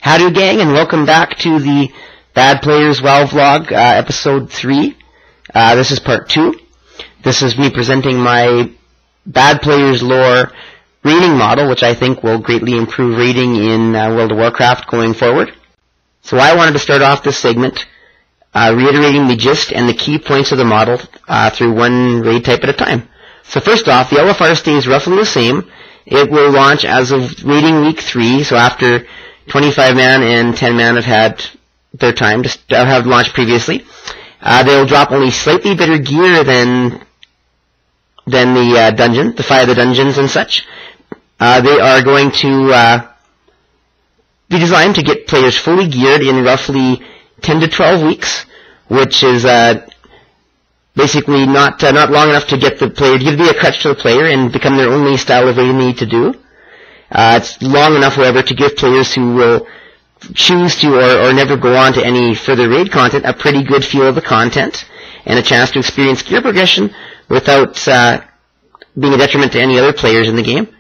Howdy gang, and welcome back to the Bad Players WoW vlog, episode 3. This is part 2. This is me presenting my Bad Players lore raiding model, which I think will greatly improve raiding in World of Warcraft going forward. So I wanted to start off this segment reiterating the gist and the key points of the model through one raid type at a time. So first off, the LFR stays roughly the same. It will launch as of raiding week 3, so after 25 man and 10 man have had their time to have launched previously. They will drop only slightly better gear than the dungeon, the Fire the Dungeons and such. They are going to be designed to get players fully geared in roughly 10 to 12 weeks, which is basically not long enough to get the player to give the crutch to the player and become their only style of raiding they need to do. It's long enough, however, to give players who will choose to or never go on to any further raid content a pretty good feel of the content and a chance to experience gear progression without being a detriment to any other players in the game.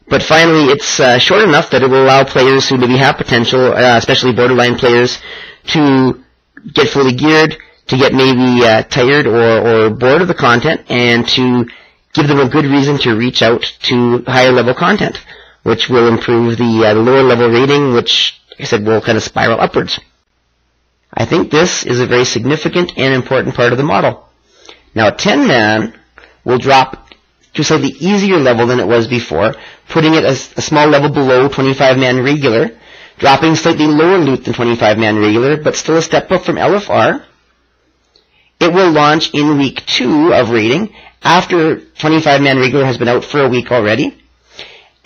But finally, it's short enough that it will allow players who maybe have potential, especially borderline players, to get fully geared, to get maybe tired or bored of the content, and to give them a good reason to reach out to higher level content, which will improve the lower level rating, which, like I said, will kind of spiral upwards. I think this is a very significant and important part of the model. Now, a 10 man will drop to a slightly easier level than it was before, putting it as a small level below 25 man regular, dropping slightly lower loot than 25 man regular, but still a step up from LFR. It will launch in week 2 of raiding, after 25 man regular has been out for a week already.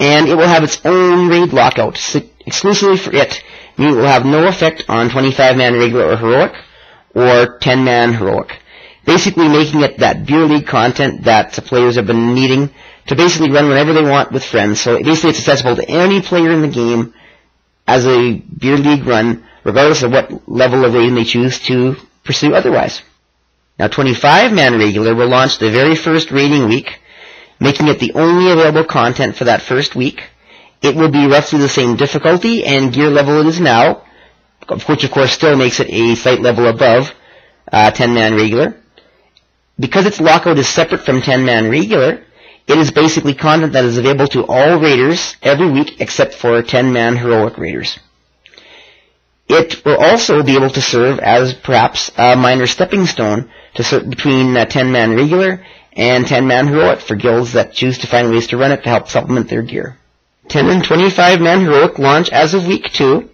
And it will have its own raid lockout, exclusively for it, meaning it will have no effect on 25-man regular or heroic, or 10-man heroic. Basically making it that beer league content that the players have been needing to basically run whenever they want with friends. So basically it's accessible to any player in the game as a beer league run, regardless of what level of raiding they choose to pursue otherwise. Now 25-man regular will launch the very first raiding week, making it the only available content for that first week. It will be roughly the same difficulty and gear level it is now, which of course still makes it a slight level above 10-man regular. Because its lockout is separate from 10-man regular, it is basically content that is available to all raiders every week except for 10-man heroic raiders. It will also be able to serve as perhaps a minor stepping stone to between 10-man regular and 10-man heroic for guilds that choose to find ways to run it to help supplement their gear. 10 and 25-man heroic launch as of week 2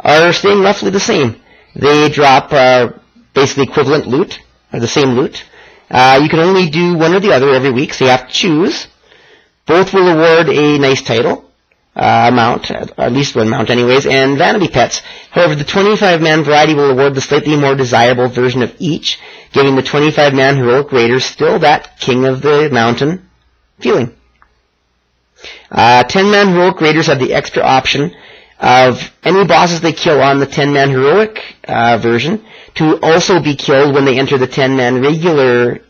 are staying roughly the same. They drop basically equivalent loot, or the same loot. You can only do one or the other every week, so you have to choose. Both will award a nice title, mount, or at least one mount anyways, and vanity pets. However, the 25-man variety will award the slightly more desirable version of each, giving the 25-man heroic raiders still that king of the mountain feeling. 10-man heroic raiders have the extra option of any bosses they kill on the 10-man heroic version to also be killed when they enter the 10-man regular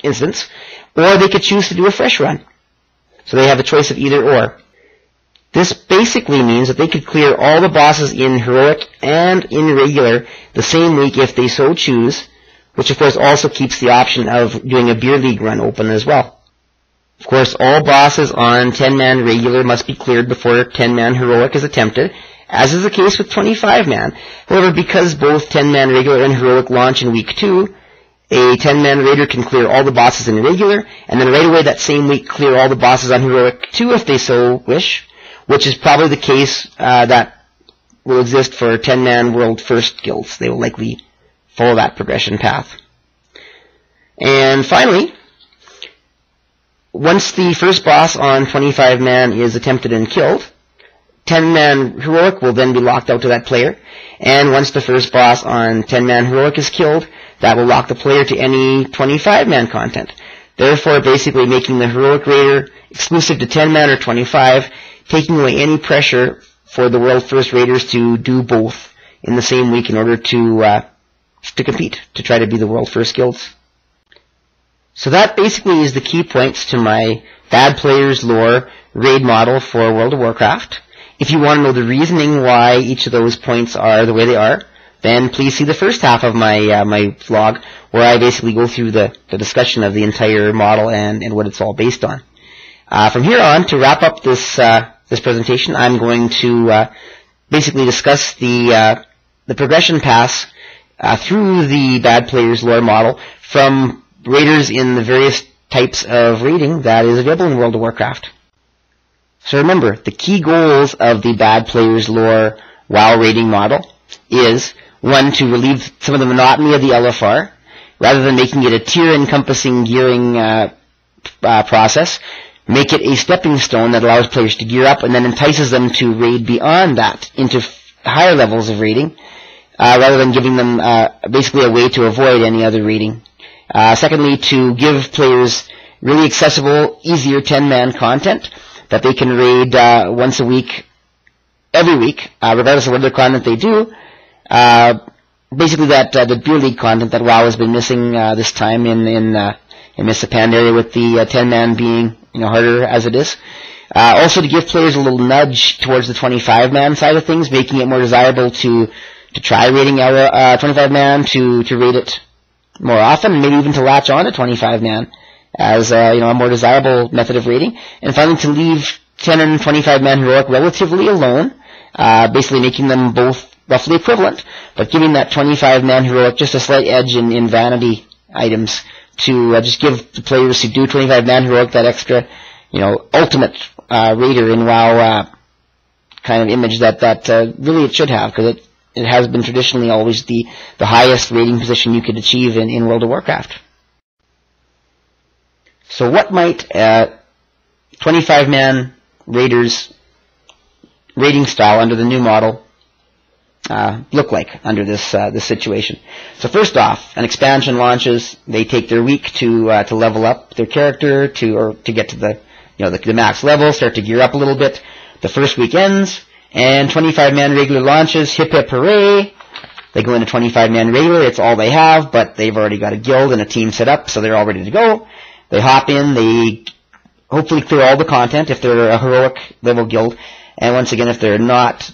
instance, or they could choose to do a fresh run. So they have a choice of either or. This basically means that they could clear all the bosses in heroic and in regular the same week if they so choose, which of course also keeps the option of doing a beer league run open as well. Of course, all bosses on 10-man regular must be cleared before 10-man heroic is attempted, as is the case with 25-man. However, because both 10-man regular and heroic launch in week 2, a 10-man raider can clear all the bosses in regular, and then right away that same week clear all the bosses on heroic too if they so wish, which is probably the case that will exist for 10-man world first guilds. They will likely follow that progression path. And finally, once the first boss on 25-man is attempted and killed, 10-man heroic will then be locked out to that player, and once the first boss on 10-man heroic is killed, that will lock the player to any 25-man content, therefore basically making the heroic raider exclusive to 10-man or 25, taking away any pressure for the world first raiders to do both in the same week in order to compete, to try to be the world first guilds. So that basically is the key points to my Bad Players lore raid model for World of Warcraft. If you want to know the reasoning why each of those points are the way they are, then please see the first half of my my vlog, where I basically go through the discussion of the entire model and what it's all based on. From here on, to wrap up this this presentation, I'm going to basically discuss the progression paths through the Bad Players lore model from raiders in the various types of raiding that is available in World of Warcraft. So remember, the key goals of the Bad Players lore WoW raiding model is, one, to relieve some of the monotony of the LFR, rather than making it a tier-encompassing gearing process. Make it a stepping stone that allows players to gear up and then entices them to raid beyond that into higher levels of raiding, rather than giving them basically a way to avoid any other raiding. Secondly, to give players really accessible, easier 10-man content that they can raid once a week, every week, regardless of what other content they do. Basically that the Beer League content that WoW has been missing this time in the Pan area, with the 10-man being harder as it is. Also to give players a little nudge towards the 25-man side of things, making it more desirable to try raiding 25-man, to raid it more often, and maybe even to latch on to 25-man as a more desirable method of raiding. And finally, to leave 10 and 25-man heroic relatively alone, basically making them both roughly equivalent, but giving that 25-man heroic just a slight edge in vanity items, to just give the players who do 25-man heroic that extra, ultimate raider in WoW kind of image that really it should have, because it has been traditionally always the highest raiding position you could achieve in World of Warcraft. So what might 25-man raiders raiding style under the new model look like under this situation? So first off, an expansion launches. They take their week to level up their character to get to the max level, start to gear up a little bit. The first week ends, and 25-man regular launches. Hip hip hooray! They go into 25-man regular. It's all they have, but they've already got a guild and a team set up, so they're all ready to go. They hop in. They hopefully clear all the content if they're a heroic level guild, and once again, if they're not,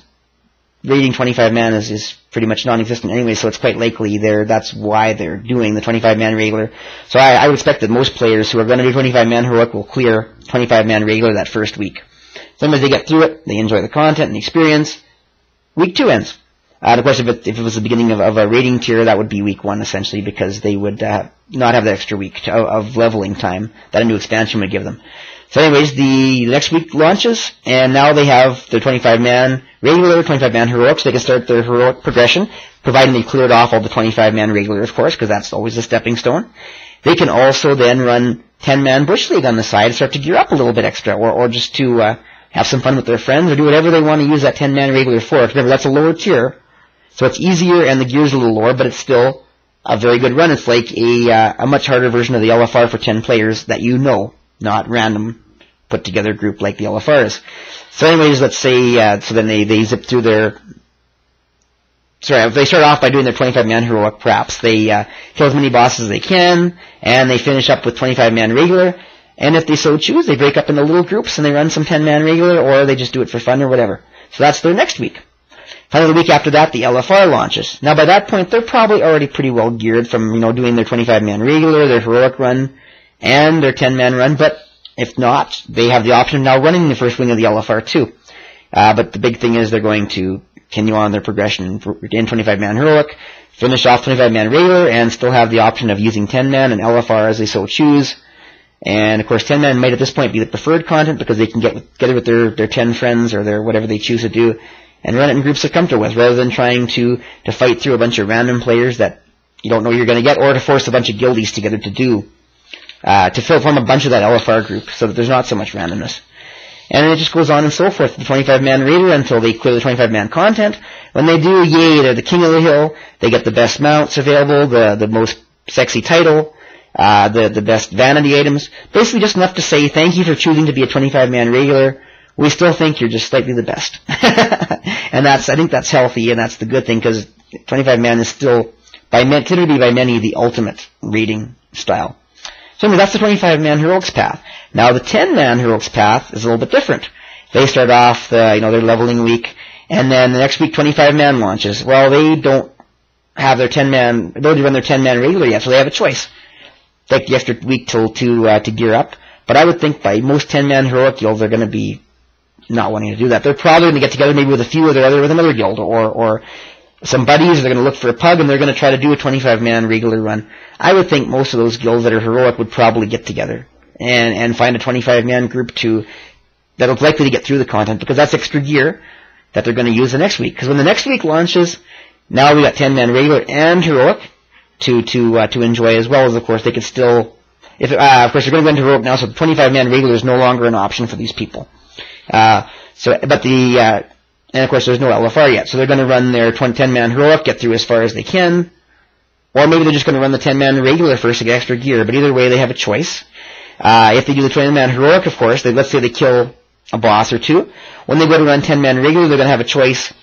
raiding 25-man is pretty much non-existent anyway, so it's quite likely that's why they're doing the 25-man regular. So I would expect that most players who are going to do 25-man heroic will clear 25-man regular that first week. As long as they get through it, they enjoy the content and the experience, week 2 ends. Of course, if it was the beginning of a raiding tier, that would be week 1 essentially, because they would not have the extra week of leveling time that a new expansion would give them. So anyways, the next week launches, and now they have their 25-man regular, 25-man heroic, so they can start their heroic progression, providing they've cleared off all the 25-man regular, of course, because that's always a stepping stone. They can also then run 10-man Bush League on the side, start to gear up a little bit extra, or just to have some fun with their friends, or do whatever they want to use that 10-man regular for. Remember, that's a lower tier, so it's easier and the gear's a little lower, but it's still a very good run. It's like a much harder version of the LFR for 10 players that not random put together group like the LFR is. So anyways, let's say, so then they zip through their, they start off by doing their 25-man heroic, perhaps. They kill as many bosses as they can, and they finish up with 25-man regular, and if they so choose, they break up into little groups and they run some 10-man regular, or they just do it for fun or whatever. So that's their next week. Finally, the week after that, the LFR launches. Now, by that point, they're probably already pretty well geared from, doing their 25-man regular, their heroic run, and their 10-man run, but if not, they have the option of now running the first wing of the LFR too. But the big thing is they're going to continue on their progression in 25-man heroic, finish off 25-man regular, and still have the option of using 10-man and LFR as they so choose. And of course, 10-man might at this point be the preferred content, because they can get together with their 10 friends or their whatever they choose to do, and run it in groups they're comfortable with, rather than trying to fight through a bunch of random players that you don't know you're going to get, or to force a bunch of guildies together to form a bunch of that LFR group, so that there's not so much randomness. And it just goes on and so forth, the 25-man raider, until they clear the 25-man content. When they do, yay, they're the king of the hill. They get the best mounts available, the most sexy title, the best vanity items. Basically just enough to say, thank you for choosing to be a 25-man regular. We still think you're just slightly the best. And I think that's healthy, and that's the good thing, because 25-man is still, considered to be by many, the ultimate raiding style. So anyway, that's the 25-man heroics path. Now the 10-man heroics path is a little bit different. They start off their leveling week, and then the next week 25-man launches. Well, they don't have their 10-man ability to run their 10-man regular yet, so they have a choice. Take the extra week to gear up. But I would think by most 10-man heroic guilds they're going to be not wanting to do that. They're probably going to get together maybe with a few with another guild or some buddies. They're going to look for a pug and they're going to try to do a 25-man regular run. I would think most of those guilds that are heroic would probably get together and find a 25-man group that'll likely to get through the content, because that's extra gear that they're going to use the next week. Because when the next week launches, now we got 10-man regular and heroic to enjoy, as well as, of course, they could still, of course, they're going to go into heroic now, so the 25-man regular is no longer an option for these people. And of course, there's no LFR yet, so they're going to run their 10-man heroic, get through as far as they can, or maybe they're just going to run the 10-man regular first to get extra gear. But either way, they have a choice. If they do the 20-man heroic, of course, let's say they kill a boss or two. When they go to run 10-man regular, they're going to have a choice.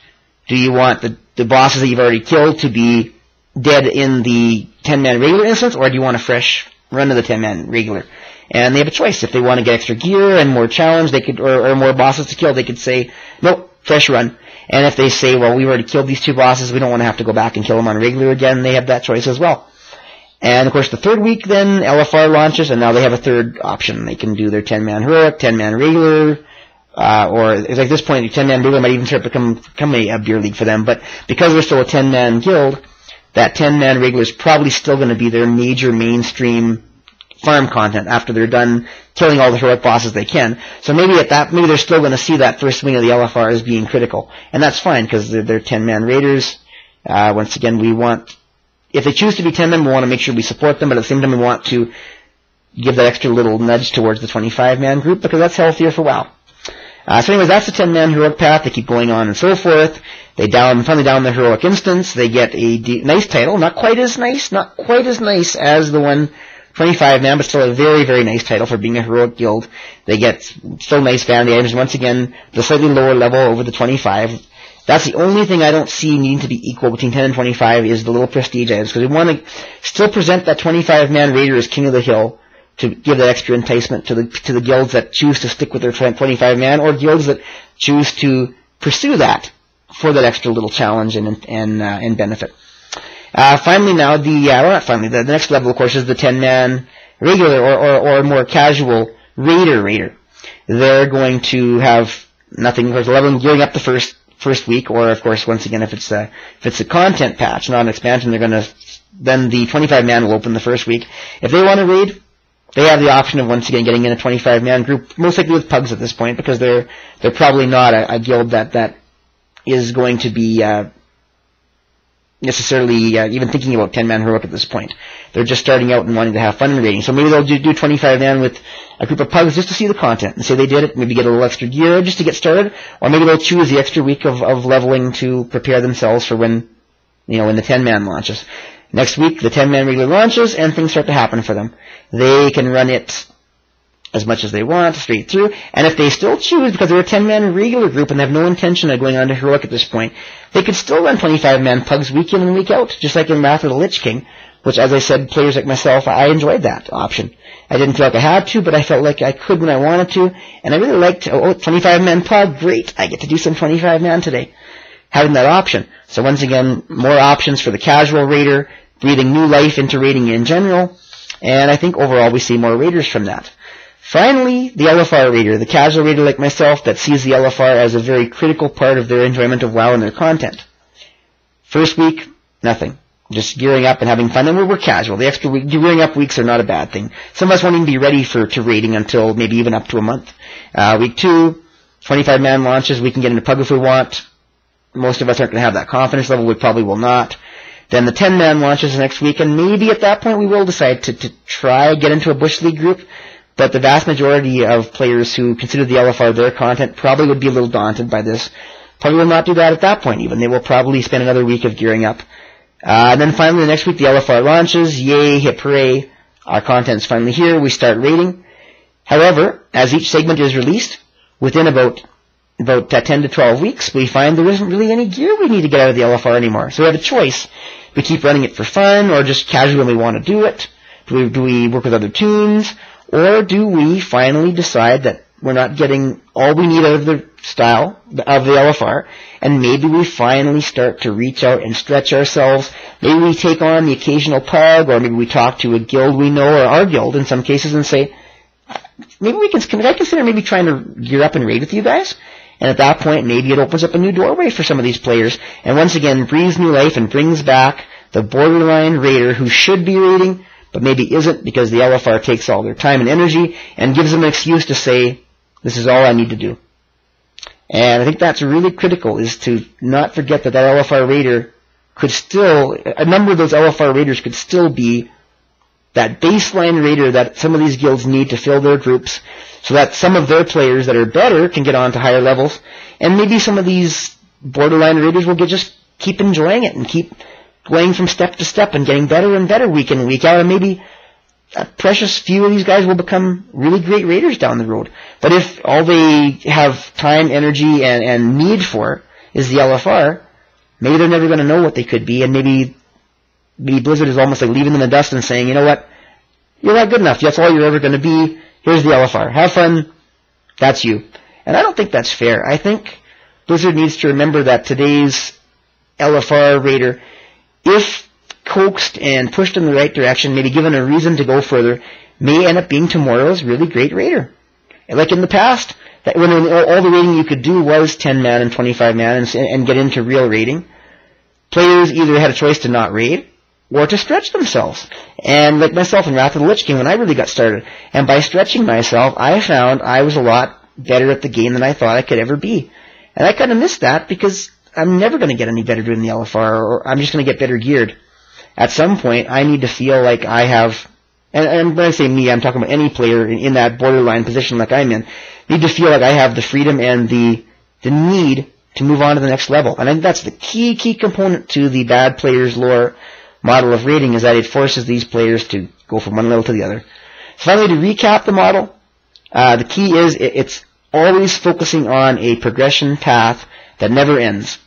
Do you want the bosses that you've already killed to be dead in the 10-man regular instance, or do you want a fresh run of the 10-man regular? And they have a choice. If they want to get extra gear and more challenge, they could, or more bosses to kill, they could say, nope, fresh run. And if they say, well, we already killed these two bosses, we don't want to have to go back and kill them on regular again, they have that choice as well. And, of course, the third week, then, LFR launches, and now they have a third option. They can do their 10-man heroic, 10-man regular, or at this point, the 10-man regular might even start to become a beer league for them. But because they're still a 10-man guild, that 10-man regular is probably still going to be their major mainstream farm content after they're done killing all the heroic bosses they can. So maybe maybe they're still going to see that first swing of the LFR as being critical. And that's fine, because they're 10-man raiders. Once again, if they choose to be 10-man, we want to make sure we support them, but at the same time we want to give that extra little nudge towards the 25-man group, because that's healthier for WoW. So anyways, that's the 10-man heroic path. They keep going on and so forth. They finally down the heroic instance. They get a nice title, not quite as nice as the one 25-man, but still a very, very nice title for being a heroic guild. They get still nice vanity items. Once again, the slightly lower level over the 25. That's the only thing I don't see needing to be equal between 10 and 25 is the little prestige items, because we want to still present that 25-man raider as king of the hill to give that extra enticement to the guilds that choose to stick with their 25-man, or guilds that choose to pursue that for that extra little challenge and benefit. Finally now, the next level, of course, is the 10-man regular or more casual raider. They're going to have nothing, of course, leveling, gearing up the first week, or of course, once again, if it's a content patch, not an expansion, then the 25-man will open the first week. If they want to raid, they have the option of once again getting in a 25-man group, most likely with pugs at this point, because they're probably not a guild that is going to be necessarily even thinking about 10-man heroic at this point. They're just starting out and wanting to have fun in raiding. So maybe they'll do 25-man with a group of pugs just to see the content and say they did it, maybe get a little extra gear just to get started, or maybe they'll choose the extra week of leveling to prepare themselves for when the 10-man launches. Next week, the 10-man regular launches, and things start to happen for them. They can run it as much as they want, straight through, and if they still choose, because they're a 10-man regular group and they have no intention of going on to heroic at this point, they could still run 25-man pugs week in and week out, just like in Wrath of the Lich King, which, as I said, players like myself, I enjoyed that option. I didn't feel like I had to, but I felt like I could when I wanted to, and I really liked, 25-man pug, great, I get to do some 25-man today. Having that option. So once again, more options for the casual raider, breathing new life into raiding in general, and I think overall we see more raiders from that. Finally, the LFR raider, the casual raider like myself that sees the LFR as a very critical part of their enjoyment of WoW and their content. First week, nothing. Just gearing up and having fun, and we're casual. The extra week, gearing up weeks are not a bad thing. Some of us won't even be ready to raiding until maybe even up to a month. Week 2, 25-man launches, we can get into pug if we want. Most of us aren't going to have that confidence level, we probably will not. Then the 10-man launches next week, and maybe at that point we will decide to try get into a Bush League group, but the vast majority of players who consider the LFR their content probably would be a little daunted by this. Probably will not do that at that point even. They will probably spend another week of gearing up. And then finally the next week the LFR launches, yay, hip hooray, our content's finally here, we start raiding. However, as each segment is released, within about 10 to 12 weeks, we find there isn't really any gear we need to get out of the LFR anymore. So we have a choice. We keep running it for fun, or just casually when we want to do it. Do we work with other tunes? Or do we finally decide that we're not getting all we need out of the style, of the LFR, and maybe we finally start to reach out and stretch ourselves. Maybe we take on the occasional pug, or maybe we talk to a guild we know, or our guild in some cases, and say, maybe can I consider maybe trying to gear up and raid with you guys? And at that point, maybe it opens up a new doorway for some of these players, and once again breathes new life and brings back the borderline raider who should be raiding, but maybe isn't because the LFR takes all their time and energy and gives them an excuse to say, this is all I need to do. And I think that's really critical, is to not forget that that LFR raider could still, a number of those LFR raiders could still be that baseline raider that some of these guilds need to fill their groups, so that some of their players that are better can get on to higher levels, and maybe some of these borderline raiders will just keep enjoying it and keep going from step to step and getting better and better week in and week out, and maybe a precious few of these guys will become really great raiders down the road. But if all they have time, energy, and need for is the LFR, maybe they're never going to know what they could be, and maybe Blizzard is almost like leaving them in the dust and saying, you know what, you're not good enough, that's all you're ever going to be, here's the LFR, have fun, that's you. And I don't think that's fair. I think Blizzard needs to remember that today's LFR raider, if coaxed and pushed in the right direction, maybe given a reason to go further, may end up being tomorrow's really great raider. Like in the past, that when all the raiding you could do was 10-man and 25-man and get into real raiding, players either had a choice to not raid or to stretch themselves. And like myself in Wrath of the Lich King, when I really got started, and by stretching myself, I found I was a lot better at the game than I thought I could ever be. And I kind of missed that because I'm never going to get any better doing the LFR, or I'm just going to get better geared. At some point, I need to feel like I have, and when I say me, I'm talking about any player in that borderline position like I'm in, need to feel like I have the freedom and the need to move on to the next level. And I think that's the key component to the bad players lore model of raiding, is that it forces these players to go from one level to the other. So finally, to recap the model, the key is it's always focusing on a progression path that never ends.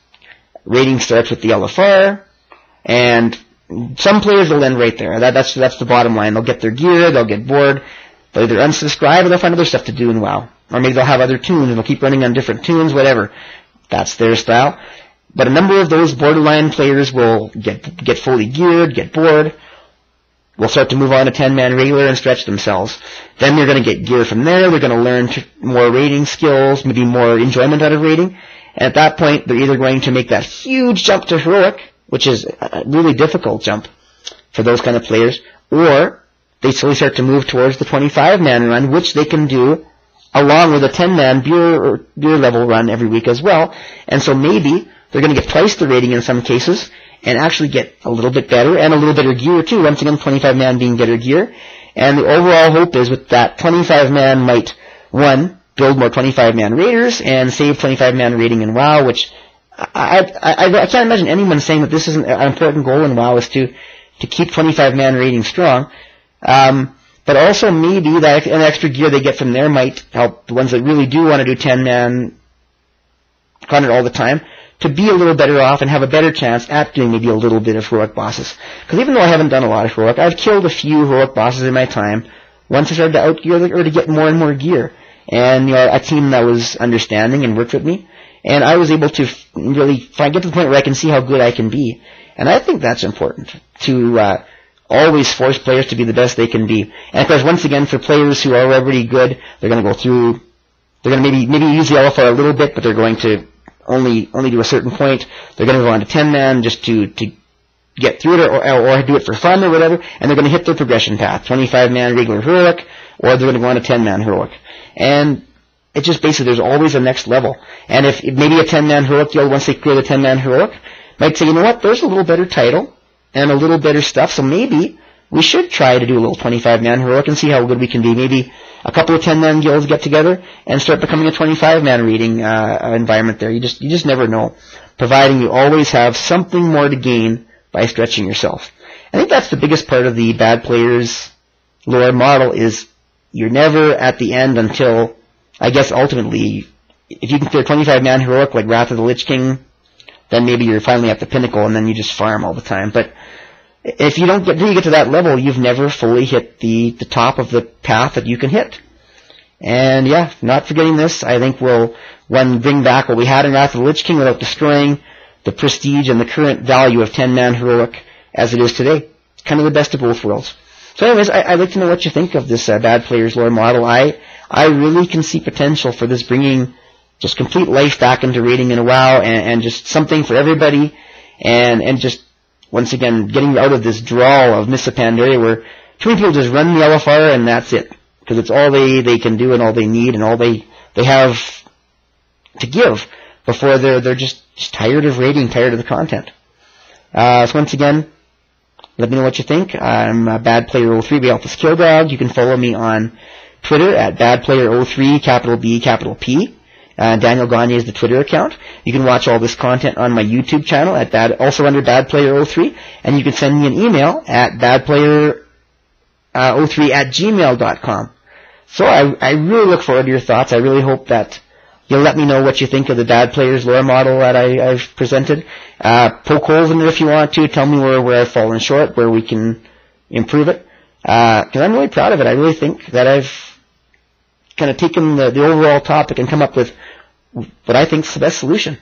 Raiding starts with the LFR, and some players will end right there. That's the bottom line. They'll get their gear, they'll get bored, they'll either unsubscribe or they'll find other stuff to do in WoW. Or maybe they'll have other tunes and they'll keep running on different tunes, whatever. That's their style. But a number of those borderline players will get fully geared, get bored, will start to move on to 10-man regular and stretch themselves. Then they're going to get gear from there, they're going to learn more raiding skills, maybe more enjoyment out of raiding, and at that point they're either going to make that huge jump to heroic, which is a really difficult jump for those kind of players, or they slowly start to move towards the 25-man run, which they can do along with a 10-man beer level run every week as well. And so maybe they're going to get twice the rating in some cases and actually get a little bit better and a little better gear too. Once again, 25-man being better gear. And the overall hope is with that 25-man might, one, build more 25-man raiders and save 25-man rating in WoW, which I can't imagine anyone saying that this isn't an important goal in WoW, is to keep 25-man rating strong. But also maybe that an extra gear they get from there might help the ones that really do want to do 10-man content all the time to be a little better off and have a better chance at doing maybe a little bit of heroic bosses. Because even though I haven't done a lot of heroic, I've killed a few heroic bosses in my time once I started to outgear or to get more and more gear. And a team that was understanding and worked with me. And I was able to really get to the point where I can see how good I can be. And I think that's important, to always force players to be the best they can be. And of course, once again, for players who are already good, they're going to go through, they're going to maybe use the LFR a little bit, but they're going to only do a certain point. They're going to go on to 10-man just to get through it, or do it for fun or whatever, and they're going to hit their progression path, 25-man regular heroic, or they're going to go on to 10-man heroic. And it's just basically there's always a next level. And if maybe a 10-man heroic guild, once they clear the 10-man heroic, might say, you know what, there's a little better title and a little better stuff, so maybe we should try to do a little 25-man heroic and see how good we can be. Maybe a couple of 10-man guilds get together and start becoming a 25-man raiding environment there. You just never know, providing you always have something more to gain by stretching yourself. I think that's the biggest part of the bad players lore model, is you're never at the end until, I guess ultimately, if you can clear 25-man heroic like Wrath of the Lich King, then maybe you're finally at the pinnacle and then you just farm all the time. But if you don't get to that level, you've never fully hit the top of the path that you can hit. And yeah, not forgetting this, I think we'll bring back what we had in Wrath of the Lich King without destroying the prestige and the current value of 10-man heroic as it is today. Kind of the best of both worlds. So anyways, I'd like to know what you think of this Bad Players Lore model. I really can see potential for this bringing just complete life back into raiding in a WoW, and just something for everybody, and just, once again, getting out of this drawl of Mists of Pandaria where too many people just run the LFR and that's it. Because it's all they can do and all they need and all they have to give before they're just tired of raiding, tired of the content. So once again, let me know what you think. I'm BadPlayer03, be Alpha Skill Dog. You can follow me on Twitter at BadPlayer03, capital B, capital P. Daniel Gagne is the Twitter account. You can watch all this content on my YouTube channel also under BadPlayer03, and you can send me an email at badplayer03@gmail.com. So I really look forward to your thoughts. I really hope that you'll let me know what you think of the Bad Players Lore model that I've presented. Poke holes in it if you want to. Tell me where I've fallen short, where we can improve it. Because I'm really proud of it. I really think that I've kind of taken the overall topic and come up with what I think is the best solution.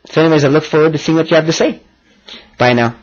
So anyways, I look forward to seeing what you have to say. Bye now.